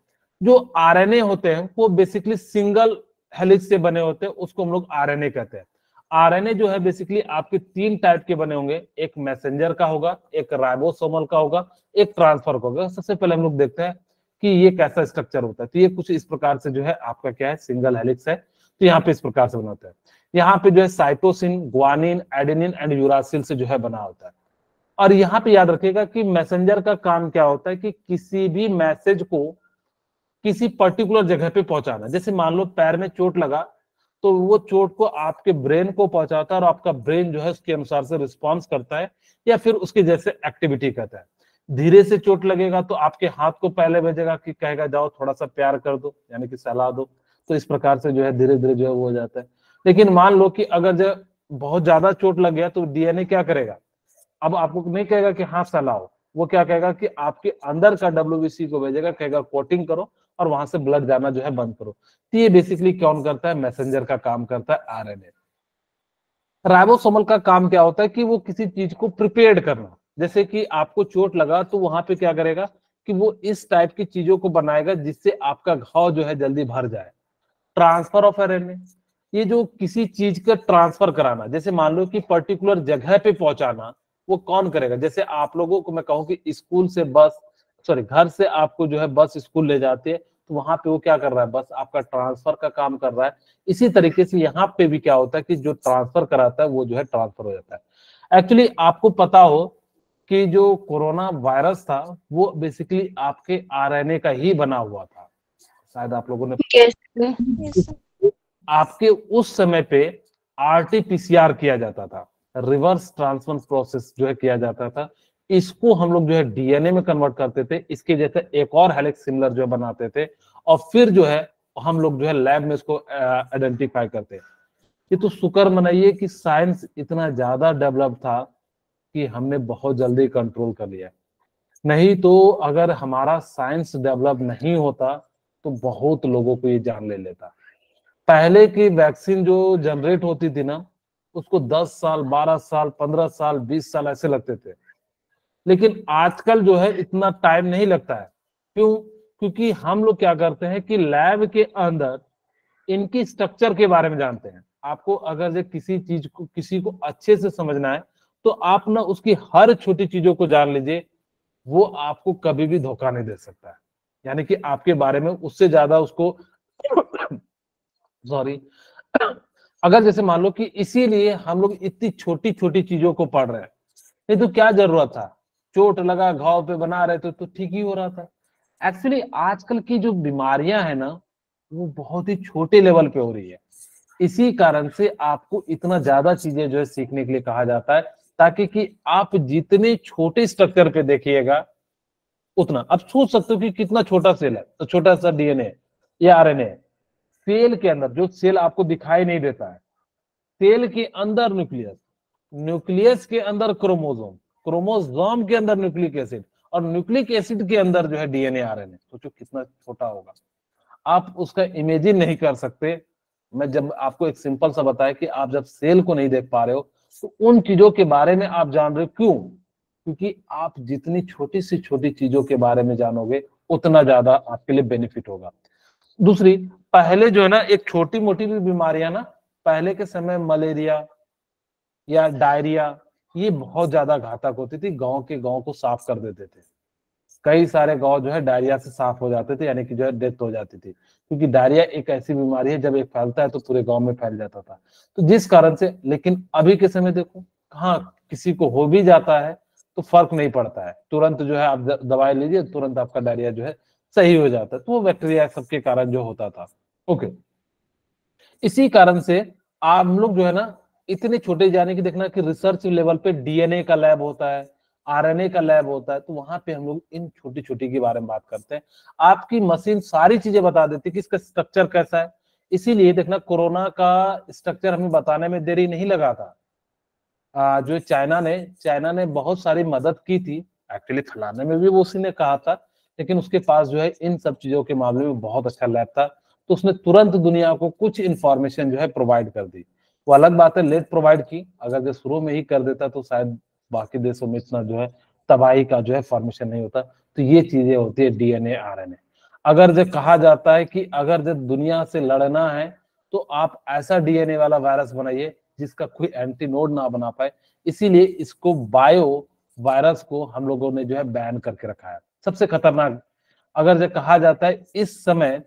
जो आरएनए होते हैं वो बेसिकली सिंगल हेलिक्स से बने होते हैं, उसको हम लोग आरएनए कहते हैं। आरएनए जो है बेसिकली आपके 3 टाइप के बने होंगे, एक मैसेंजर का होगा, एक राइबोसोमल का होगा, एक ट्रांसफर का होगा। सबसे पहले हम लोग देखते हैं कि ये कैसा स्ट्रक्चर होता है। तो ये कुछ इस प्रकार से जो है आपका क्या है, सिंगल हेलिक्स है। तो यहाँ पे इस प्रकार से बना होता है। यहाँ पे जो है cytosine, guanine, adenine and uracil से जो है बना होता है। और यहाँ पे याद रखिएगा कि मैसेंजर का काम क्या होता है कि किसी भी मैसेज को किसी पर्टिकुलर जगह पे पहुंचाना। जैसे मान लो पैर में चोट लगा तो वो चोट को आपके ब्रेन को पहुंचाता है और आपका ब्रेन जो है उसके अनुसार से रिस्पॉन्स करता है या फिर उसके जैसे एक्टिविटी करता है। धीरे से चोट लगेगा तो आपके हाथ को पहले भेजेगा कि कहेगा जाओ थोड़ा सा प्यार कर दो, यानी कि सलाह दो। तो इस प्रकार से जो है धीरे धीरे जो है वो हो जाता है। लेकिन मान लो कि अगर जो बहुत ज्यादा चोट लग गया तो डीएनए क्या करेगा, अब आपको नहीं कहेगा कि हाँ सलाह, वो क्या कहेगा कि आपके अंदर का डब्ल्यूबीसी को भेजेगा, कहेगा कोटिंग करो और वहां से ब्लड जाना जो है बंद करो। तो ये बेसिकली कौन करता है, मैसेंजर का काम करता है आरएनए। राइबोसोमल का काम क्या होता है कि वो किसी चीज को प्रिपेयर करना। जैसे कि आपको चोट लगा तो वहां पे क्या करेगा कि वो इस टाइप की चीजों को बनाएगा जिससे आपका घाव जो है जल्दी भर जाए। ट्रांसफर ऑफ आरएनए, ये जो किसी चीज का ट्रांसफर कराना, जैसे मान लो कि पर्टिकुलर जगह पे पहुंचाना, वो कौन करेगा। जैसे आप लोगों को मैं कहूं कि स्कूल से बस, सॉरी घर से आपको जो है बस स्कूल ले जाती है, तो वहां पे वो क्या कर रहा है, बस आपका ट्रांसफर का काम कर रहा है। इसी तरीके से यहाँ पे भी क्या होता है कि जो ट्रांसफर कराता है वो जो है ट्रांसफर हो जाता है। एक्चुअली आपको पता हो कि जो कोरोना वायरस था वो बेसिकली आपके आरएनए का ही बना हुआ था, शायद आप लोगों ने आपके उस समय पे आरटीपीसीआर किया जाता था, रिवर्स ट्रांसफर प्रोसेस जो है किया जाता था। इसको हम लोग जो है डीएनए में कन्वर्ट करते थे, इसके जैसे एक और हेलिक्स सिमिलर जो बनाते थे, और फिर जो है हम लोग जो है लैब में इसको आइडेंटिफाई करते। ये तो शुक्र मनाइए कि साइंस इतना ज्यादा डेवलप था कि हमने बहुत जल्दी कंट्रोल कर लिया। नहीं तो अगर हमारा साइंस डेवलप नहीं होता तो बहुत लोगों को ये जान ले लेता। पहले की वैक्सीन जो जनरेट होती थी ना, उसको 10 साल, 12 साल, 15 साल, 20 साल ऐसे लगते थे। लेकिन आजकल जो है इतना टाइम नहीं लगता है। क्यों? क्योंकि हम लोग क्या करते हैं कि लैब के अंदर इनकी स्ट्रक्चर के बारे में जानते हैं। आपको अगर जो किसी चीज को, किसी को अच्छे से समझना है तो आप ना उसकी हर छोटी चीजों को जान लीजिए, वो आपको कभी भी धोखा नहीं दे सकता है। यानी कि आपके बारे में उससे ज्यादा उसको सॉरी अगर जैसे मान लो कि इसीलिए हम लोग इतनी छोटी छोटी चीजों को पढ़ रहे हैं, नहीं तो क्या जरूरत था, चोट लगा घाव पे बना रहे थे तो ठीक ही हो रहा था। एक्चुअली आजकल की जो बीमारियां है ना वो बहुत ही छोटे लेवल पे हो रही है। इसी कारण से आपको इतना ज्यादा चीजें जो है सीखने के लिए कहा जाता है, ताकि कि आप जितने छोटे स्ट्रक्चर पे देखिएगा उतना। अब सोच सकते हो कि कितना छोटा सेल है, तो छोटा सा डीएनए या आरएनए। सेल के अंदर जो सेल आपको दिखाई नहीं देता है, सेल के अंदर न्यूक्लियस, न्यूक्लियस के अंदर क्रोमोसोम, क्रोमोसोम के अंदर न्यूक्लिक एसिड, और न्यूक्लिक एसिड के अंदर जो है डीएनए आरएनए। सोचो कितना छोटा होगा, आप उसका इमेजिन नहीं कर सकते। मैं जब आपको एक सिंपल सा बताया कि आप जब सेल को नहीं देख पा रहे हो तो उन चीजों के बारे में आप जान रहे हो। क्यों? क्योंकि आप जितनी छोटी से छोटी चीजों के बारे में जानोगे उतना ज्यादा आपके लिए बेनिफिट होगा। दूसरी, पहले जो है ना एक छोटी मोटी भी बीमारियां ना, पहले के समय मलेरिया या डायरिया ये बहुत ज्यादा घातक होती थी, गांव के गांव को साफ कर देते थे। कई सारे गांव जो है डायरिया से साफ हो जाते थे, यानी कि जो है डेथ हो जाती थी, क्योंकि डायरिया एक ऐसी बीमारी है जब एक फैलता है तो पूरे गांव में फैल जाता था। तो जिस कारण से, लेकिन अभी के समय देखो कहाँ किसी को हो भी जाता है तो फर्क नहीं पड़ता है, तुरंत जो है आप दवाई लीजिए, तुरंत आपका डायरिया जो है सही हो जाता है। तो वो बैक्टीरिया सबके कारण जो होता था। ओके, इसी कारण से आप लोग जो है ना इतने छोटे जाने की देखना कि रिसर्च लेवल पे डीएनए का लैब होता है, आरएनए का लैब होता है, तो वहां पे हम लोग इन छोटी छोटी के बारे में बात करते हैं। आपकी मशीन सारी चीजें बता देती है कि इसका स्ट्रक्चर कैसा है। इसीलिए देखना कोरोना का स्ट्रक्चर हमें बताने में देरी नहीं लगा था। जो चाइना ने बहुत सारी मदद की थी, एक्चुअली फैलाने में भी वो उसी ने कहा था, लेकिन उसके पास जो है इन सब चीजों के मामले में बहुत अच्छा लैब था, तो उसने तुरंत दुनिया को कुछ इंफॉर्मेशन जो है प्रोवाइड कर दी। वो अलग बात है लेट प्रोवाइड की, अगर जो शुरू में ही कर देता तो शायद बाकी देशों में इतना जो है तबाही का जो है फॉर्मेशन नहीं होता। तो ये चीजें होती है डीएनए आरएनए। अगर जो कहा जाता है कि अगर जो दुनिया से लड़ना है तो आप ऐसा डीएनए वाला वायरस बनाइए जिसका कोई एंटीनोड ना बना पाए, इसीलिए इसको बायो वायरस को हम लोगों ने जो है बैन करके रखा है। सबसे खतरनाक अगर जो कहा जाता है इस समय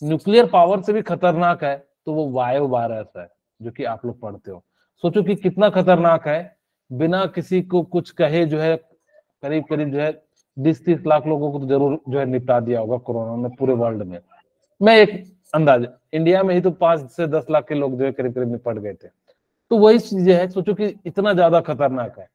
न्यूक्लियर पावर से भी खतरनाक है तो वो वायु वायरस है, जो कि आप लोग पढ़ते हो। सोचो कि कितना खतरनाक है, बिना किसी को कुछ कहे जो है करीब करीब जो है 20-30 लाख लोगों को तो जरूर जो है निपटा दिया होगा कोरोना ने पूरे वर्ल्ड में। मैं एक अंदाज, इंडिया में ही तो 5 से 10 लाख के लोग जो है करीब करीब निपट गए थे। तो वही चीजें है, सोचो कि इतना ज्यादा खतरनाक है।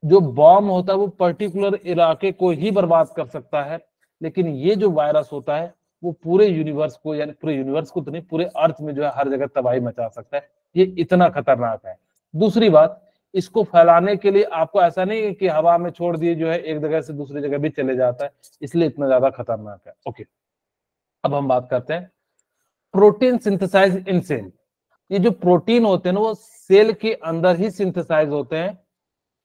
जो बॉम्ब होता है वो पर्टिकुलर इलाके को ही बर्बाद कर सकता है, लेकिन ये जो वायरस होता है वो पूरे यूनिवर्स को, यानी पूरे यूनिवर्स को तो नहीं, पूरे अर्थ में जो है हर जगह तबाही मचा सकता है। ये इतना खतरनाक है। दूसरी बात, इसको फैलाने के लिए आपको ऐसा नहीं है कि हवा में छोड़ दिए जो है एक जगह से दूसरी जगह भी चले जाता है, इसलिए इतना ज्यादा खतरनाक है। ओके, अब हम बात करते हैं प्रोटीन सिंथेसाइज इन सेल। ये जो प्रोटीन होते हैं ना वो सेल के अंदर ही सिंथेसाइज होते हैं,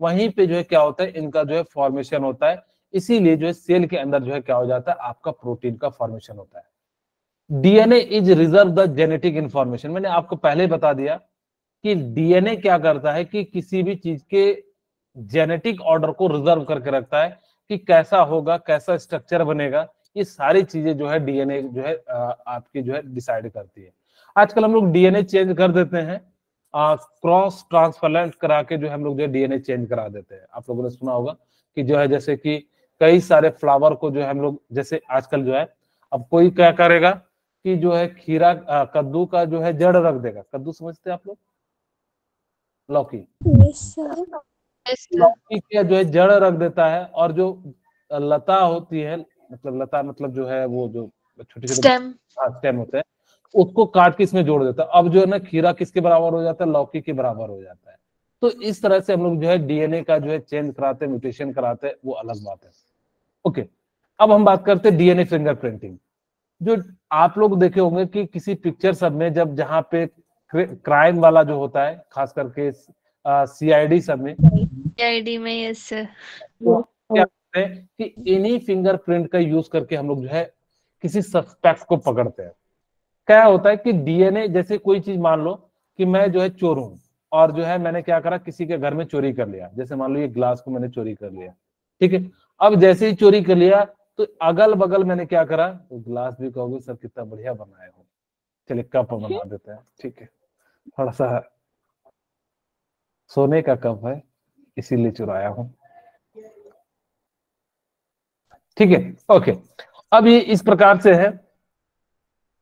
वहीं पे जो है क्या होता है इनका जो है फॉर्मेशन होता है। इसीलिए जो है सेल के अंदर जो है क्या हो जाता है आपका प्रोटीन का फॉर्मेशन होता है। DNA is reserve the genetic information. मैंने आपको पहले बता दिया कि डीएनए क्या करता है कि किसी भी चीज के जेनेटिक ऑर्डर को रिजर्व करके रखता है कि कैसा होगा, कैसा स्ट्रक्चर बनेगा। ये सारी चीजें जो है डीएनए जो है आपकी जो है डिसाइड करती है। आजकल हम लोग डीएनए चेंज कर देते हैं, क्रॉस ट्रांसप्लांट करा के जो है हम लोग जो है डीएनए चेंज करा देते हैं। आप लोगों ने सुना होगा कि जो है जैसे कि कई सारे फ्लावर को जो है हम लोग, जैसे आजकल जो है अब कोई क्या करेगा कि जो है खीरा कद्दू का जो है जड़ रख देगा। कद्दू समझते हैं आप लोग? लौकी, लौकी का जो है जड़ रख देता है, और जो लता होती है, मतलब लता मतलब जो है वो जो छोटे छोटे स्टेम होते हैं, उसको काट के इसमें जोड़ देता है। अब जो है ना खीरा किसके बराबर हो जाता है? लौकी के बराबर हो जाता है। तो इस तरह से हम लोग जो है डीएनए का जो है चेंज कराते हैं, म्यूटेशन कराते हैं, वो अलग बात है। ओके, अब हम बात करते हैं डीएनए फिंगरप्रिंटिंग। जो आप लोग देखे होंगे कि किसी पिक्चर सब में जब जहाँ पे क्राइम वाला जो होता है, खास करके सीआईडी सब में, सीआईडी में, यस सर, तो क्या करते हैं कि इन्हीं फिंगरप्रिंट का यूज करके हम लोग जो है किसी सस्पेक्ट को पकड़ते हैं। क्या होता है कि डीएनए, जैसे कोई चीज मान लो कि मैं जो है चोर हूं और जो है मैंने क्या करा, किसी के घर में चोरी कर लिया। जैसे मान लो ये ग्लास को मैंने चोरी कर लिया, ठीक है। अब जैसे ही चोरी कर लिया तो अगल बगल मैंने क्या करा, तो ग्लास भी कहोगे सर कितना बढ़िया बनाए हो, चलिए कप बना देते हैं, ठीक है। थोड़ा सा सोने का कप है इसीलिए चुराया हूं, ठीक है। ओके, अब ये इस प्रकार से है।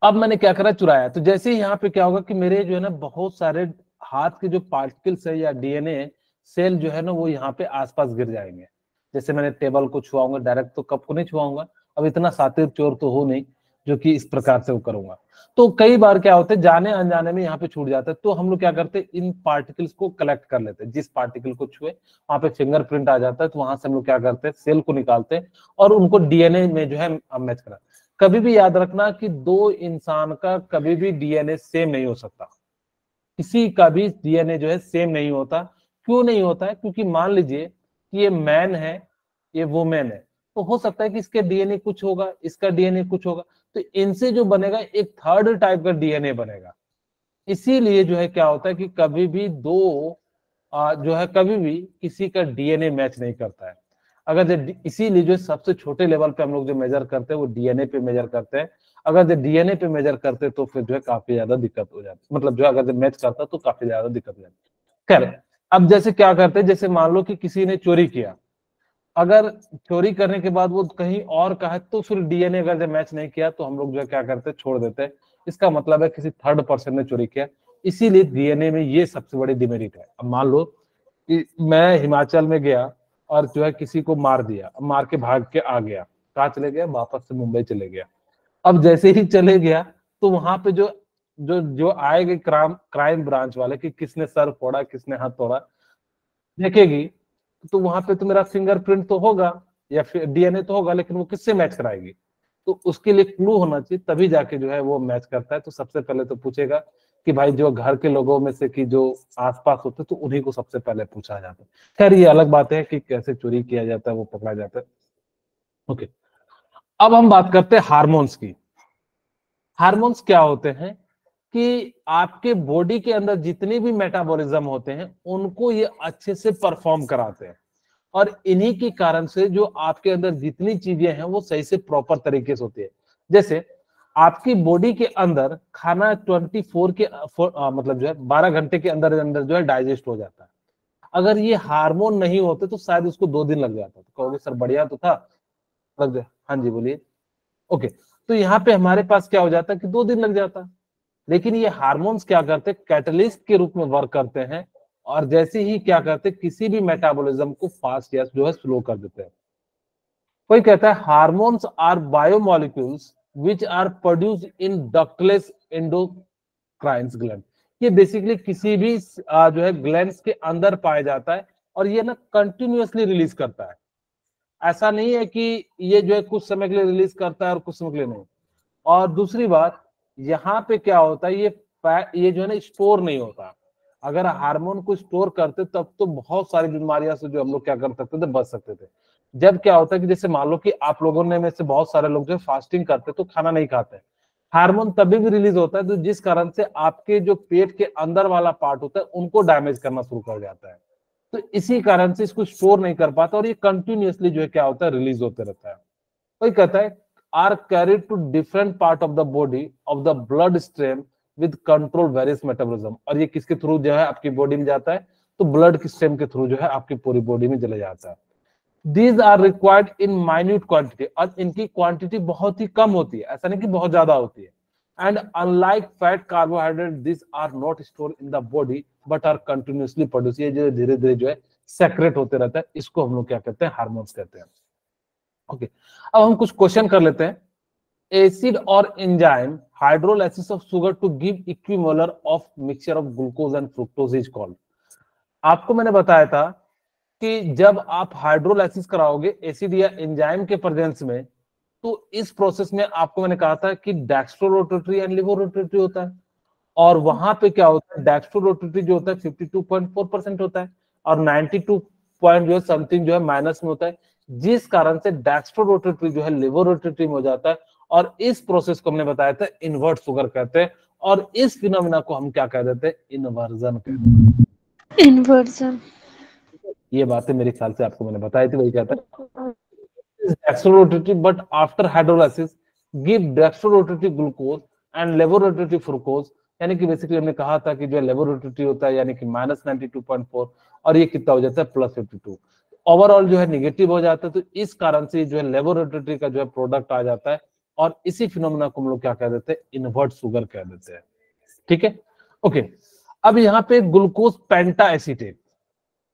अब मैंने क्या करा, चुराया। तो जैसे ही यहाँ पे क्या होगा कि मेरे जो है ना बहुत सारे हाथ के जो पार्टिकल्स है या डीएनए सेल जो है ना वो यहाँ पे आसपास गिर जाएंगे। जैसे मैंने टेबल को छुआऊंगा, डायरेक्ट तो कप को नहीं छुआऊंगा, अब इतना शातिर चोर तो हो नहीं जो कि इस प्रकार से वो करूंगा। तो कई बार क्या होता है जाने अनजाने में यहाँ पे छूट जाता है, तो हम लोग क्या करते हैं इन पार्टिकल्स को कलेक्ट कर लेते हैं। जिस पार्टिकल को छुए वहां पे फिंगरप्रिंट आ जाता है, तो वहां से हम लोग क्या करते हैं सेल को निकालते हैं और उनको डीएनए में जो है मैच करा। कभी भी याद रखना कि दो इंसान का कभी भी डीएनए सेम नहीं हो सकता, किसी का भी डीएनए जो है सेम नहीं होता। क्यों नहीं होता है? क्योंकि मान लीजिए कि ये मैन है, ये वुमेन है, तो हो सकता है कि इसके डीएनए कुछ होगा, इसका डीएनए कुछ होगा, तो इनसे जो बनेगा एक थर्ड टाइप का डीएनए बनेगा। इसीलिए जो है क्या होता है कि कभी भी दो जो है कभी भी किसी का डीएनए मैच नहीं करता है। अगर इसीलिए जो सबसे छोटे लेवल पे हम लोग जो मेजर करते हैं वो डीएनए पे मेजर करते हैं। अगर जो डीएनए पे मेजर करते तो फिर जो है काफी ज्यादा दिक्कत हो जाती, मतलब जो अगर मैच करता तो काफी ज्यादा दिक्कत हो जाती। खैर, अब जैसे क्या करते हैं, जैसे मान लो कि किसी ने चोरी किया, अगर चोरी करने के बाद वो कहीं और का है तो फिर डीएनए अगर जब मैच नहीं किया तो हम लोग जो है क्या करते हैं छोड़ देते हैं। इसका मतलब है किसी थर्ड पर्सन ने चोरी किया। इसीलिए डीएनए में ये सबसे बड़ी डिमेरिट है। अब मान लो कि मैं हिमाचल में गया और जो है किसी को मार दिया, मार के भाग के आ गया, कहाँ चले गया, वापस से मुंबई चले गया। अब जैसे ही चले गया तो वहां पे जो जो जो आएंगे क्राइम ब्रांच वाले कि किसने सर फोड़ा, किसने हाथ तोड़ा, देखेगी तो वहां पे तो मेरा फिंगरप्रिंट तो होगा या फिर डीएनए तो होगा, लेकिन वो किससे मैच कराएगी? तो उसके लिए क्लू होना चाहिए, तभी जाके जो है वो मैच करता है। तो सबसे पहले तो पूछेगा कि भाई जो घर के लोगों में से कि जो आसपास होते तो उन्हीं को सबसे पहले पूछा जाता है। खैर ये अलग बात है कि कैसे चोरी किया जाता है, वो पकड़ा जाता है। ओके, अब हम बात करते हैं हार्मोन्स की। हार्मोन्स क्या होते हैं कि आपके बॉडी के अंदर जितने भी मेटाबॉलिज्म होते हैं उनको ये अच्छे से परफॉर्म कराते हैं, और इन्हीं के कारण से जो आपके अंदर जितनी चीजें हैं वो सही से प्रॉपर तरीके से होती है। जैसे आपकी बॉडी के अंदर खाना 24 के मतलब जो है 12 घंटे के अंदर अंदर जो है डाइजेस्ट हो जाता है। अगर ये हार्मोन नहीं होते तो शायद उसको 2 दिन लग जाता। तो कहोगे सर बढ़िया तो था, लग जाए। हाँ जी बोलिए। ओके, तो यहाँ पे हमारे पास क्या हो जाता है कि 2 दिन लग जाता, लेकिन ये हार्मोन्स क्या करते हैं, कैटलिस्ट के रूप में वर्क करते हैं, और जैसे ही क्या करते हैं किसी भी मेटाबॉलिज्म को फास्ट या जो है स्लो कर देते हैं। कोई कहता है hormones are biomolecules which are produce in ductless endocrine gland. ये बेसिकली किसी भी जो है ग्लैंड्स के अंदर पाया जाता है, और ये ना कंटिन्यूअसली रिलीज करता है। ऐसा नहीं है कि ये जो है कुछ समय के लिए रिलीज करता है और कुछ समय के लिए नहीं। और दूसरी बात, यहाँ पे क्या होता है, ये जो है ना स्टोर नहीं होता। अगर हार्मोन को स्टोर करते तब तो बहुत सारी बीमारियां से जो हम लोग क्या कर सकते थे, बच सकते थे। जब क्या होता है कि जैसे मान लो कि आप लोगों ने में से बहुत सारे लोग जो फास्टिंग करते तो खाना नहीं खाते, हार्मोन तभी भी रिलीज होता है तो जिस कारण से आपके जो पेट के अंदर वाला पार्ट होता है उनको डैमेज करना शुरू कर जाता है। तो इसी कारण से इसको स्टोर नहीं कर पाता, और ये कंटिन्यूअसली जो है क्या होता है, रिलीज होते रहता है। कोई कहता है are carried to different part of the body of the blood stream with control various metabolism. और ये किसके थ्रू जो है आपकी बॉडी में जाता है, तो ब्लड के स्ट्रीम के थ्रू जो है आपकी पूरी बॉडी में चले जाता है। These are required in minute quantity, और इनकी क्वांटिटी बहुत ही कम होती है, ऐसा नहीं कि बहुत ज्यादा होती है। And unlike fat carbohydrate this are not stored in the body but are continuously produce. ये जो धीरे धीरे जो है सेक्रेट होते रहता है, इसको हम लोग क्या कहते हैं, हार्मोन्स कहते हैं। ओके, अब हम कुछ क्वेश्चन कर लेते हैं। एसिड और enzyme hydrolysis of sugar to give equimolar of mixture of glucose and fructose is called. आपको मैंने बताया था कि जब आप हाइड्रोलाइसिस कराओगे एसिड या एंजाइम के प्रेजेंस में, तो इस प्रोसेस में आपको मैंने कहा था कि डेक्स्ट्रोरोटेटरी एंड लिवोरोटेटरी होता है, और वहां पे क्या होता है, डेक्स्ट्रोरोटेटरी जो होता है 52.4% होता है, और 92 पॉइंट जो है समथिंग जो है माइनस में होता है, जिस कारण से डेक्स्ट्रोरोटेटरी जो है लिवोरोटेटरी में हो जाता है। और इस प्रोसेस को हमने बताया था इन्वर्ट शुगर कहते हैं, और इस फिनोमिना को हम क्या कह देते हैं, इन्वर्जन कहते हैं। इन्वर्जन। ये बातें मेरे ख्याल से आपको मैंने बताई थी, वही कहता है dextrorotatory but after hydrolysis give dextrorotatory glucose and laevorotatory fructose. यानी कि बेसिकली हमने कहा था कि जो लेवोरोटेटरी होता है यानी कि -92.4, और ये कितना हो जाता है +52। ओवरऑल जो है निगेटिव हो जाता है, तो इस कारण से जो है लेवोरेटरी का जो है प्रोडक्ट आ जाता है, और इसी फिनोमेना को हम लोग क्या कह देते हैं, इन्वर्ट शुगर कह देते हैं। ठीक है, ओके। अब यहाँ पे ग्लूकोज पेंटा एसीटेट,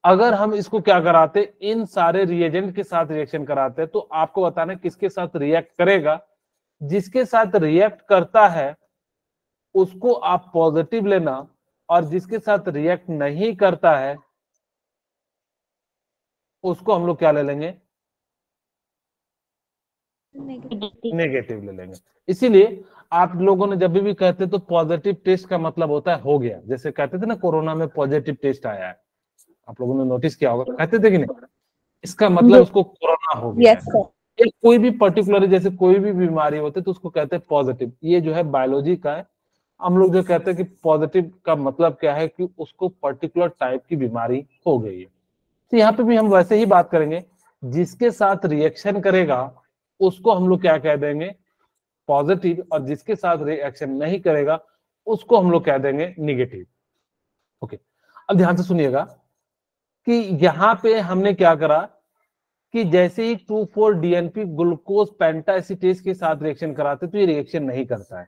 अगर हम इसको क्या कराते, इन सारे रिएजेंट के साथ रिएक्शन कराते, तो आपको बताना किसके साथ रिएक्ट करेगा। जिसके साथ रिएक्ट करता है उसको आप पॉजिटिव लेना, और जिसके साथ रिएक्ट नहीं करता है उसको हम लोग क्या ले लेंगे, नेगेटिव ले लेंगे। इसीलिए आप लोगों ने जब भी कहते तो पॉजिटिव टेस्ट का मतलब होता है हो गया। जैसे कहते थे ना कोरोना में पॉजिटिव टेस्ट आया है, आप लोगों ने नोटिस किया होगा, कहते थे कि नहीं, इसका मतलब उसको कोरोना हो गया है। ये कोई भी पर्टिकुलर जैसे कोई भी बीमारी होती है तो उसको कहते हैं पॉजिटिव। ये जो है बायोलॉजी का है। हम लोग जो कहते हैं कि पॉजिटिव का मतलब क्या है कि उसको पर्टिकुलर टाइप की बीमारी हो गई है। तो यहाँ पे भी हम वैसे ही बात करेंगे, जिसके साथ रिएक्शन करेगा उसको हम लोग क्या कह देंगे, पॉजिटिव, और जिसके साथ रिएक्शन नहीं करेगा उसको हम लोग कह देंगे निगेटिव। ओके, अब ध्यान से सुनिएगा कि यहाँ पे हमने क्या करा कि जैसे ही 2,4-DNP ग्लूकोज पेंटाएसिटेज के साथ रिएक्शन कराते तो ये रिएक्शन नहीं करता है।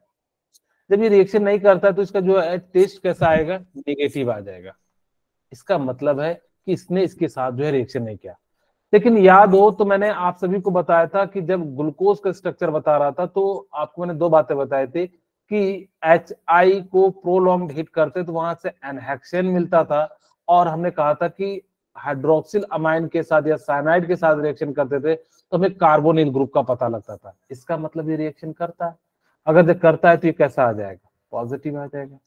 जब ये रिएक्शन नहीं करता है तो इसका जो है टेस्ट कैसा आएगा, नेगेटिव आ जाएगा। इसका मतलब है कि इसने इसके साथ जो है रिएक्शन नहीं किया। लेकिन याद हो तो मैंने आप सभी को बताया था कि जब ग्लूकोज का स्ट्रक्चर बता रहा था तो आपको मैंने दो बातें बताई थी कि HI को प्रोलॉन्ग्ड हिट करते तो वहां से एनहेक्सेन मिलता था, और हमने कहा था कि हाइड्रोक्सिल अमाइन के साथ या साइनाइड के साथ रिएक्शन करते थे तो हमें कार्बोनिल ग्रुप का पता लगता था। इसका मतलब ये रिएक्शन करता है, अगर जब करता है तो ये कैसा आ जाएगा, पॉजिटिव आ जाएगा,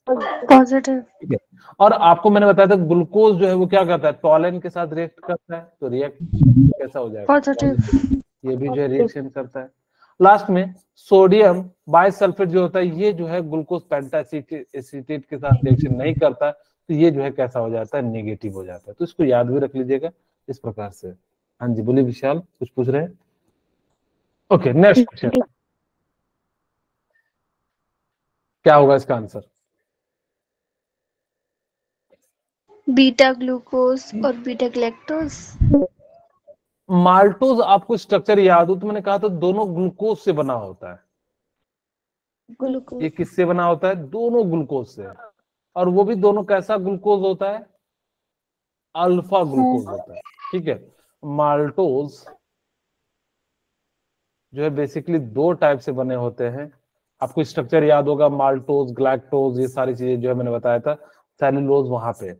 पॉजिटिव। ठीक है। और आपको मैंने बताया था ग्लूकोज जो है वो क्या करता है, टॉलिन के साथ रिएक्ट करता है, तो रिएक्ट कैसा हो जाएगा, पॉजिटिव। ये भी जो है रिएक्शन करता है। लास्ट में सोडियम बाइसल्फेट जो होता है ये जो है ग्लूकोज पेंटाएसिटेट के साथ रिएक्शन नहीं करता, तो ये जो है कैसा हो जाता है, नेगेटिव हो जाता है। तो इसको याद भी रख लीजिएगा इस प्रकार से। हाँ जी बोलिए विशाल, कुछ पूछ रहे हैं? ओके नेक्स्ट क्वेश्चन, क्या होगा इसका आंसर? बीटा ग्लूकोज और बीटा गैलेक्टोज। माल्टोज आपको स्ट्रक्चर याद हो तो मैंने कहा था दोनों ग्लूकोज से बना होता है। ग्लूकोज ये किससे बना होता है? दोनों ग्लूकोज से, और वो भी दोनों कैसा ग्लूकोज होता है, अल्फा ग्लूकोज होता है, ठीक है। माल्टोज जो है बेसिकली दो टाइप से बने होते हैं, आपको स्ट्रक्चर याद होगा, माल्टोज ग्लैक्टोज ये सारी चीजें जो है मैंने बताया था, सेलुलोज वहां पे,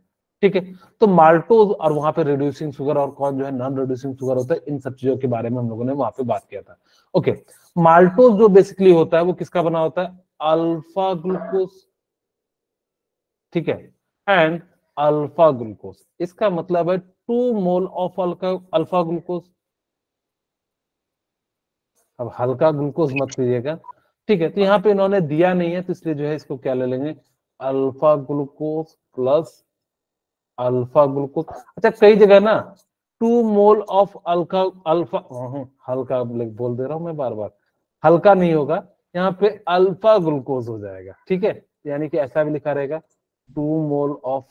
ठीक है। तो माल्टोज और वहां पे रिड्यूसिंग शुगर और कौन जो है नॉन रिड्यूसिंग शुगर होता है, इन सब चीजों के बारे में हम लोगों ने वहां पे बात किया था। ओके, माल्टोज जो बेसिकली होता है वो किसका बना होता है, अल्फा ग्लूकोज, ठीक है, एंड अल्फा ग्लूकोज, इसका मतलब है 2 मोल ऑफ अल्फा ग्लूकोज। अब हल्का ग्लूकोज मत कीजिएगा, ठीक है। तो यहाँ पे इन्होंने दिया नहीं है तो इसलिए जो है इसको क्या ले लेंगे, alpha glucose plus alpha glucose. अच्छा कई जगह ना 2 मोल ऑफ अल्फा अल्फा, हल्का बोल दे रहा हूं मैं बार बार, हल्का नहीं होगा, यहाँ पे अल्फा ग्लूकोज हो जाएगा, ठीक है। यानी कि ऐसा भी लिखा रहेगा 2 मोल ऑफ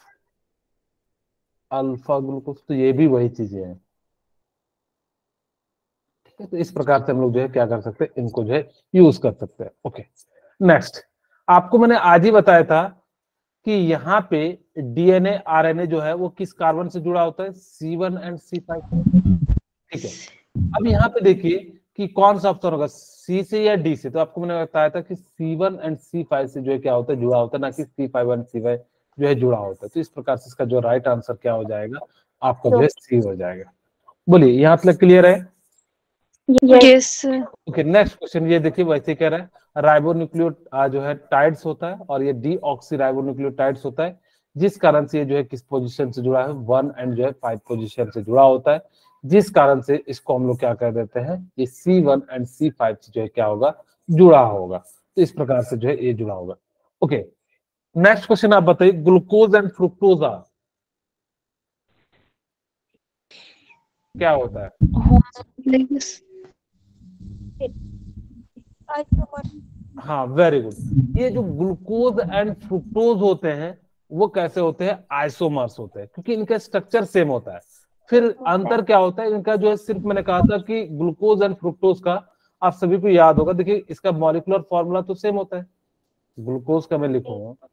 अल्फा ग्लूकोज, तो ये भी वही चीजें हैं, ठीक है। तो इस प्रकार से हम लोग जो है क्या कर सकते हैं, इनको जो है यूज कर सकते हैं। ओके नेक्स्ट, आपको मैंने आज ही बताया था कि यहाँ पे डीएनए आरएनए जो है वो किस कार्बन से जुड़ा होता है, C1 एंड C5, ठीक है। अब यहाँ पे देखिए कि कौन सा ऑप्शन होगा, सी से या डी से, तो आपको मैंने बताया था कि C1 एंड C5 से जो है क्या होता है, जुड़ा होता है, ना कि C5 एंड C5 जो है जुड़ा होता है। तो इस प्रकार से इसका जो राइट आंसर क्या हो जाएगा, आपका जो है सी हो जाएगा। बोलिए यहाँ तक क्लियर है? यस। ओके नेक्स्ट क्वेश्चन, ये देखिए वैसे कह रहा है राइबोन्यूक्लियोटाइड्स जो है टाइड्स होता है और ये डीऑक्सी राइबोन्यूक्लियोटाइड्स होता है, जिस कारण से ये जो है किस पोजीशन से जुड़ा है, 1 एंड जो है 5 पोजीशन से जुड़ा होता है, जिस कारण से इसको हम लोग क्या कह देते हैं, ये C1 एंड C5 से जो है क्या होगा, जुड़ा होगा। तो इस प्रकार से जो है ये जुड़ा होगा। ओके नेक्स्ट क्वेश्चन आप बताइए, ग्लूकोज एंड फ्रुक्टोजा क्या होता है? हाँ वेरी गुड, ये जो ग्लूकोज एंड फ्रुक्टोज होते हैं वो कैसे होते हैं, आइसोमर्स होते हैं, क्योंकि इनका स्ट्रक्चर सेम होता है। फिर अंतर क्या होता है इनका, जो है सिर्फ मैंने कहा था कि ग्लूकोज एंड फ्रुक्टोज का आप सभी को याद होगा, देखिए इसका मॉलिक्यूलर फॉर्मूला तो सेम होता है। ग्लूकोज का मैं लिखूंगा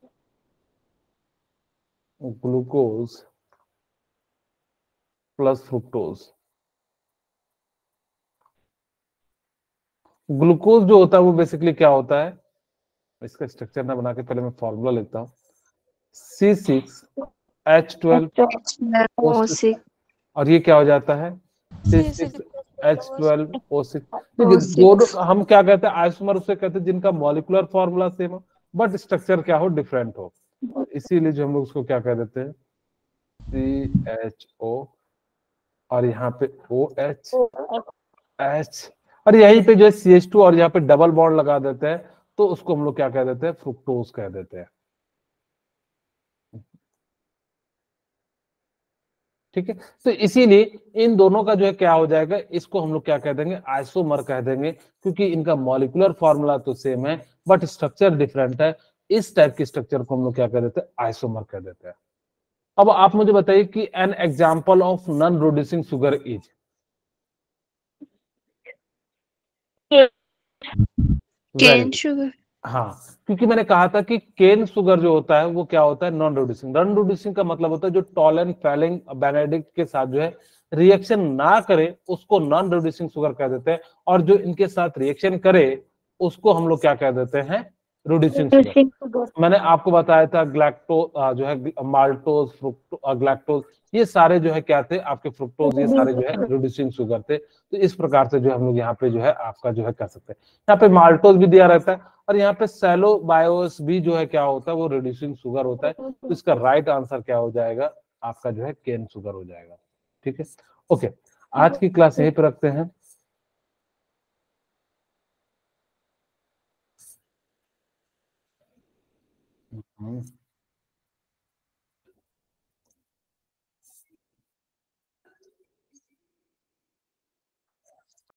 ग्लूकोज प्लस फ्रुक्टोज, ग्लूकोज जो होता है वो बेसिकली क्या होता है, इसका स्ट्रक्चर ना बना के पहले मैं फॉर्मूला लिखता हूँ, C6H12O6, और ये क्या हो जाता है, C6H12O6। देखिए दोनों हम क्या कहते हैं, आइसोमर उसे कहते हैं जिनका मॉलिक्यूलर फॉर्मूला सेम हो बट स्ट्रक्चर क्या हो, डिफरेंट हो, इसीलिए जो हम लोग उसको क्या कह देते हैं, CHO और यहाँ पे OH, और यहीं पे जो है CH2 और यहाँ पे डबल बॉन्ड लगा देते हैं, तो उसको हम लोग क्या कह देते हैं, फ्रुक्टोज कह देते हैं, ठीक है। तो इसीलिए इन दोनों का जो है क्या हो जाएगा, इसको हम लोग क्या कह देंगे, आइसोमर कह देंगे, क्योंकि इनका मॉलिक्यूलर फॉर्मूला तो सेम है बट स्ट्रक्चर डिफरेंट है। इस टाइप के स्ट्रक्चर को हम लोग क्या कह देते हैं, आइसोमर कह देते हैं। अब आप मुझे बताइए कि an example of non reducing sugar is, cane sugar. हाँ, क्योंकि मैंने कहा था कि केन शुगर जो होता है वो क्या होता है, नॉन रिड्यूसिंग। नॉन रिड्यूसिंग का मतलब होता है जो टॉलन फेलिंग बेनेडिक्ट के साथ जो है रिएक्शन ना करे उसको नॉन रिड्यूसिंग शुगर कह देते हैं, और जो इनके साथ रिएक्शन करे उसको हम लोग क्या कह देते हैं, रिड्यूसिंग शुगर। मैंने आपको बताया था जो है माल्टोज, ग्लैक्टोज, ये सारे जो है क्या थे आपके, फ्रुक्टोज, ये सारे जो है रिड्यूसिंग शुगर थे। तो इस प्रकार से जो हम लोग यहाँ पे जो है आपका जो है कर सकते हैं। यहाँ पे माल्टोज भी दिया रहता है, और यहाँ पे सेलोबायोस भी जो है क्या होता है, वो रिड्यूसिंग शुगर होता है। तो इसका राइट आंसर क्या हो जाएगा आपका, जो है केन शुगर हो जाएगा। ठीक है, ओके, आज की क्लास यहीं पर रखते हैं।